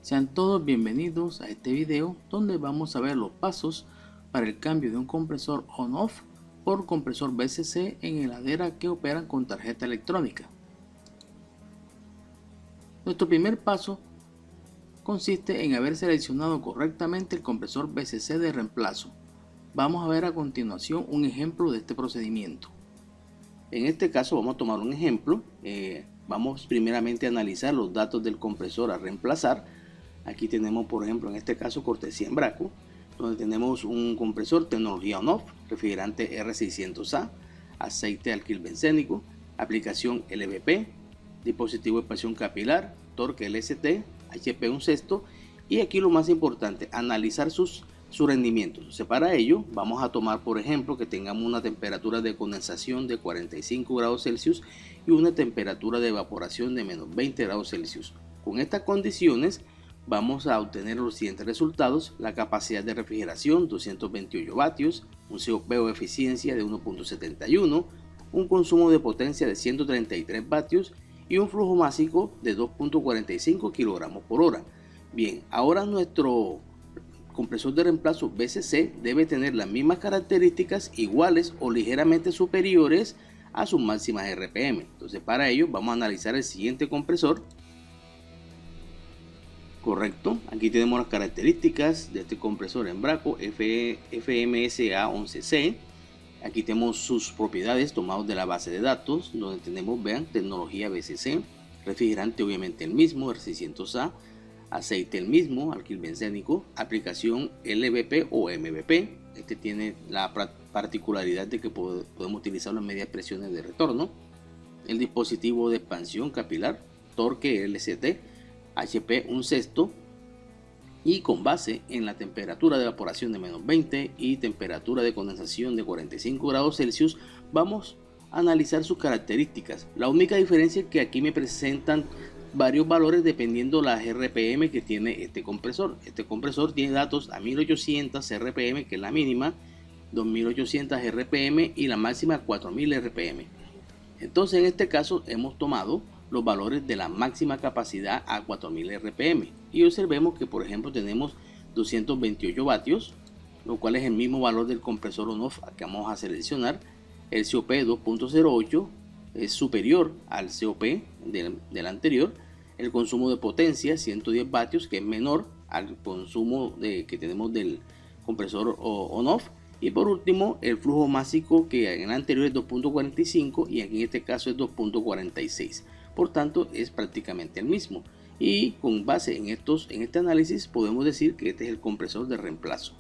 Sean todos bienvenidos a este video donde vamos a ver los pasos para el cambio de un compresor on-off por compresor BCC en heladera que operan con tarjeta electrónica. Nuestro primer paso consiste en haber seleccionado correctamente el compresor BCC de reemplazo. Vamos a ver a continuación un ejemplo de este procedimiento. En este caso vamos a tomar un ejemplo. Vamos primeramente a analizar los datos del compresor a reemplazar. Aquí tenemos, por ejemplo, en este caso cortesía Embraco, donde tenemos un compresor tecnología on-off, refrigerante R600A, aceite alquil bencénico, aplicación LVP, dispositivo de expansión capilar, torque LST, HP 1/6, y aquí lo más importante, analizar su rendimiento. Entonces, para ello vamos a tomar, por ejemplo, que tengamos una temperatura de condensación de 45 grados Celsius y una temperatura de evaporación de menos 20 grados Celsius. Con estas condiciones vamos a obtener los siguientes resultados: la capacidad de refrigeración 228 vatios, un COP o eficiencia de 1.71, un consumo de potencia de 133 vatios y un flujo másico de 2.45 kilogramos por hora. Bien, ahora nuestro compresor de reemplazo BCC debe tener las mismas características, iguales o ligeramente superiores a sus máximas RPM. Entonces, para ello vamos a analizar el siguiente compresor. Correcto, aquí tenemos las características de este compresor Embraco FMSA 11C. Aquí tenemos sus propiedades tomadas de la base de datos, donde tenemos, vean, tecnología BCC, refrigerante obviamente el mismo, R600A, aceite el mismo, alquil bencénico, aplicación LVP o MVP. Este tiene la particularidad de que podemos utilizarlo en medias presiones de retorno. El dispositivo de expansión capilar, torque LST, HP 1/6, y con base en la temperatura de evaporación de menos 20 y temperatura de condensación de 45 grados Celsius, vamos a analizar sus características. La única diferencia es que aquí me presentan varios valores dependiendo las RPM que tiene este compresor. Este compresor tiene datos a 1800 RPM, que es la mínima, 2800 RPM y la máxima 4000 RPM. Entonces, en este caso hemos tomado los valores de la máxima capacidad a 4000 RPM y observemos que, por ejemplo, tenemos 228 vatios, lo cual es el mismo valor del compresor on-off que vamos a seleccionar. El COP 2.08 es superior al COP del anterior. El consumo de potencia 110 vatios, que es menor al consumo que tenemos del compresor on-off. Y por último, el flujo másico, que en el anterior es 2.45 y aquí en este caso es 2.46. Por tanto, es prácticamente el mismo. Y con base en este análisis podemos decir que este es el compresor de reemplazo.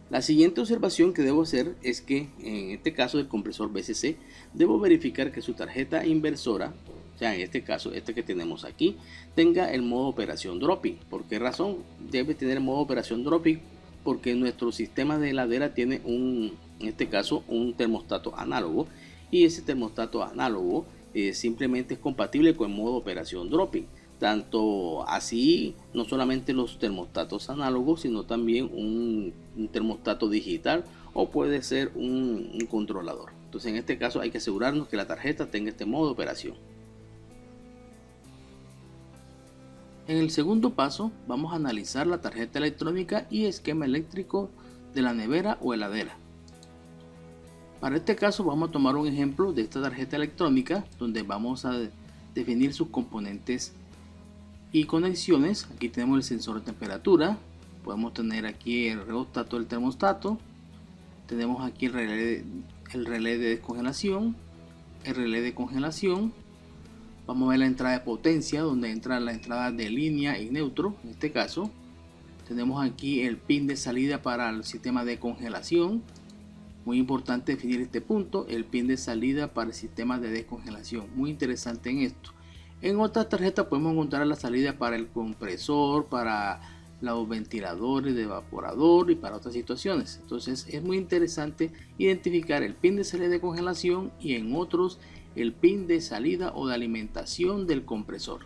La siguiente observación que debo hacer es que en este caso del compresor BCC debo verificar que su tarjeta inversora, o sea, en este caso este que tenemos aquí, tenga el modo operación dropping. ¿Por qué razón debe tener el modo operación dropping? Porque nuestro sistema de heladera tiene en este caso un termostato análogo, y ese termostato análogo simplemente es compatible con el modo operación dropping. Tanto así, no solamente los termostatos análogos, sino también un termostato digital, o puede ser un controlador. Entonces, en este caso hay que asegurarnos que la tarjeta tenga este modo de operación. En el segundo paso vamos a analizar la tarjeta electrónica y esquema eléctrico de la nevera o heladera. Para este caso vamos a tomar un ejemplo de esta tarjeta electrónica, donde vamos a definir sus componentes y conexiones. Aquí tenemos el sensor de temperatura, podemos tener aquí el rheostat del termostato, tenemos aquí el relé de descongelación, el relé de congelación. Vamos a ver la entrada de potencia, donde entra la entrada de línea y neutro. En este caso tenemos aquí el pin de salida para el sistema de congelación. Muy importante definir este punto, el pin de salida para el sistema de descongelación. Muy interesante en esto. En otras tarjetas podemos encontrar la salida para el compresor, para los ventiladores de evaporador y para otras situaciones. Entonces es muy interesante identificar el pin de salida de congelación y en otros el pin de salida o de alimentación del compresor.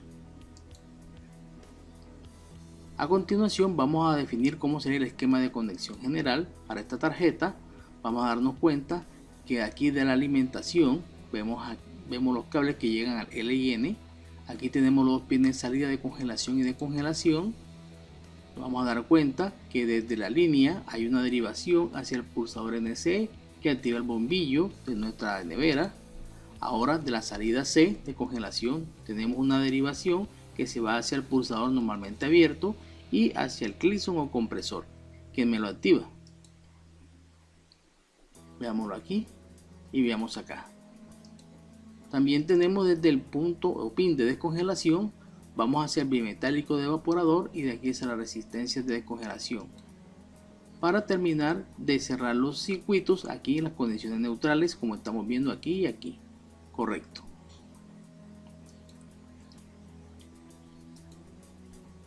A continuación vamos a definir cómo sería el esquema de conexión general para esta tarjeta. Vamos a darnos cuenta que aquí de la alimentación vemos los cables que llegan al L y N. Aquí tenemos los pines de salida de congelación y de congelación. Nos vamos a dar cuenta que desde la línea hay una derivación hacia el pulsador NC que activa el bombillo de nuestra nevera. Ahora de la salida C de congelación tenemos una derivación que se va hacia el pulsador normalmente abierto y hacia el Clison o compresor, que me lo activa. Veámoslo aquí y veamos acá. También tenemos desde el punto o pin de descongelación, vamos hacia el bimetálico de evaporador y de aquí hacia la resistencia de descongelación. Para terminar de cerrar los circuitos aquí en las condiciones neutrales, como estamos viendo aquí y aquí. Correcto.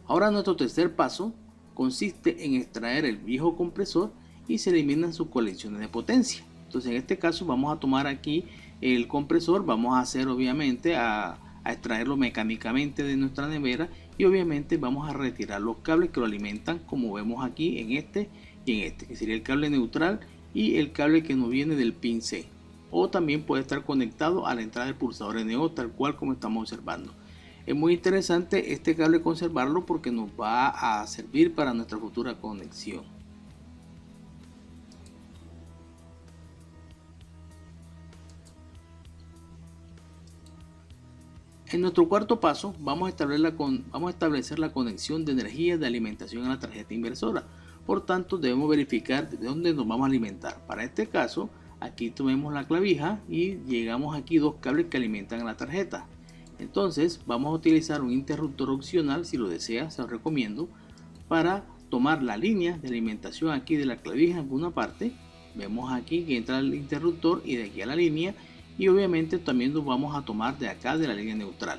Ahora nuestro tercer paso consiste en extraer el viejo compresor y se eliminan sus colecciones de potencia. Entonces en este caso vamos a tomar aquí el compresor, vamos a hacer obviamente a extraerlo mecánicamente de nuestra nevera y obviamente vamos a retirar los cables que lo alimentan, como vemos aquí en este y en este, que sería el cable neutral y el cable que nos viene del pin C, o también puede estar conectado a la entrada del pulsador NO, tal cual como estamos observando. Es muy interesante este cable conservarlo porque nos va a servir para nuestra futura conexión. En nuestro cuarto paso vamos a establecer la conexión de energía de alimentación a la tarjeta inversora. Por tanto, debemos verificar de dónde nos vamos a alimentar. Para este caso, aquí tomemos la clavija y llegamos aquí dos cables que alimentan a la tarjeta. Entonces vamos a utilizar un interruptor opcional, si lo desea, se lo recomiendo, para tomar la línea de alimentación aquí de la clavija en alguna parte. Vemos aquí que entra el interruptor y de aquí a la línea, y obviamente también nos vamos a tomar de acá de la línea neutral,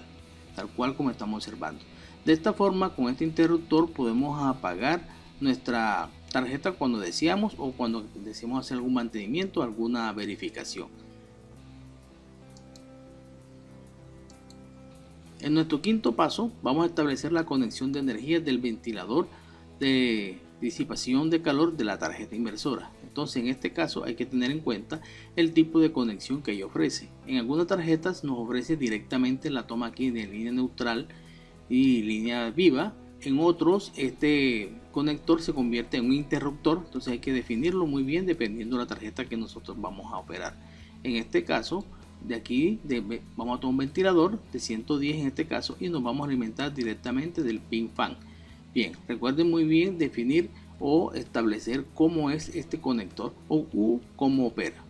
tal cual como estamos observando. De esta forma, con este interruptor podemos apagar nuestra tarjeta cuando deseamos o cuando deseamos hacer algún mantenimiento, alguna verificación. En nuestro quinto paso vamos a establecer la conexión de energía del ventilador de disipación de calor de la tarjeta inversora. Entonces en este caso hay que tener en cuenta el tipo de conexión que ella ofrece. En algunas tarjetas nos ofrece directamente la toma aquí de línea neutral y línea viva. En otros este conector se convierte en un interruptor, entonces hay que definirlo muy bien dependiendo de la tarjeta que nosotros vamos a operar. En este caso de aquí vamos a tomar un ventilador de 110 en este caso y nos vamos a alimentar directamente del pin fan. Bien, recuerden muy bien definir o establecer cómo es este conector o cómo opera.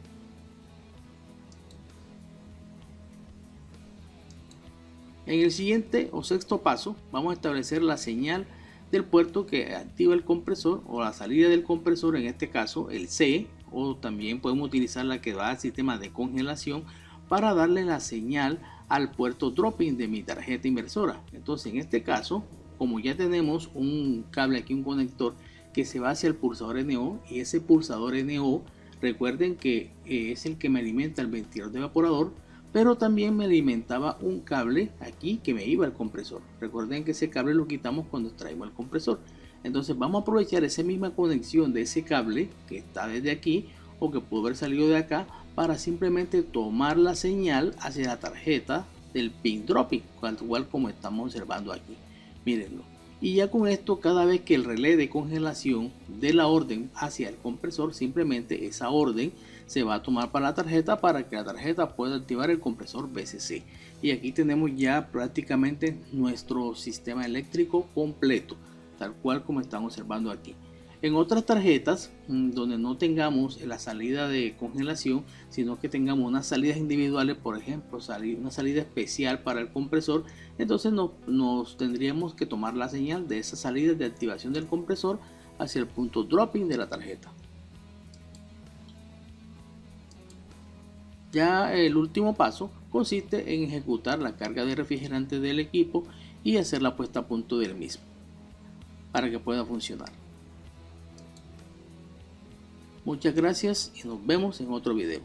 En el siguiente o sexto paso vamos a establecer la señal del puerto que activa el compresor o la salida del compresor, en este caso el C, o también podemos utilizar la que va al sistema de congelación para darle la señal al puerto dropping de mi tarjeta inversora. Entonces en este caso, como ya tenemos un cable aquí, un conector que se va hacia el pulsador NO, y ese pulsador NO recuerden que es el que me alimenta el ventilador de evaporador, pero también me alimentaba un cable aquí que me iba al compresor. Recuerden que ese cable lo quitamos cuando extraímos el compresor. Entonces vamos a aprovechar esa misma conexión de ese cable que está desde aquí o que pudo haber salido de acá para simplemente tomar la señal hacia la tarjeta del pin dropping, igual como estamos observando aquí. Mírenlo. Y ya con esto, cada vez que el relé de congelación de la orden hacia el compresor, simplemente esa orden se va a tomar para la tarjeta para que la tarjeta pueda activar el compresor BCC. Y aquí tenemos ya prácticamente nuestro sistema eléctrico completo, tal cual como están observando aquí. En otras tarjetas donde no tengamos la salida de congelación, sino que tengamos unas salidas individuales, por ejemplo una salida especial para el compresor, entonces nos tendríamos que tomar la señal de esa salida de activación del compresor hacia el punto dropping de la tarjeta. Ya el último paso consiste en ejecutar la carga de refrigerante del equipo y hacer la puesta a punto del mismo para que pueda funcionar. Muchas gracias y nos vemos en otro video.